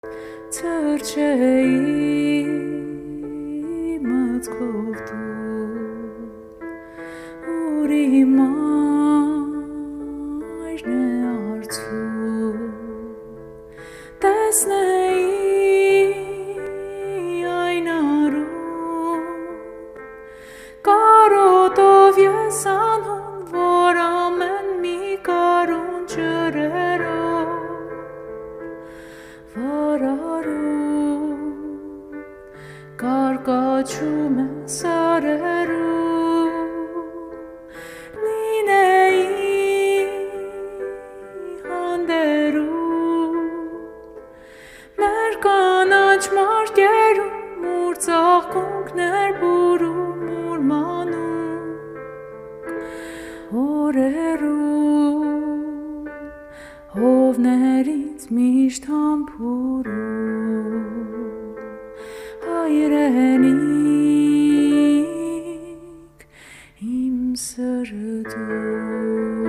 Թրջեի մտքով դու ուր իմ մայրն է արցու տեսնեի այն արում կարոտով ես անհուն որ ամեն մի կարուն ջրերով վարարում կարկաչում է սարերում լինեի հանդերում մեր կանաչ մարկերում ուր ծաղկունքներ բուրում ուր մանուկ օրերում հովներից միշտ համբուրում հայրենիք իմ սրտում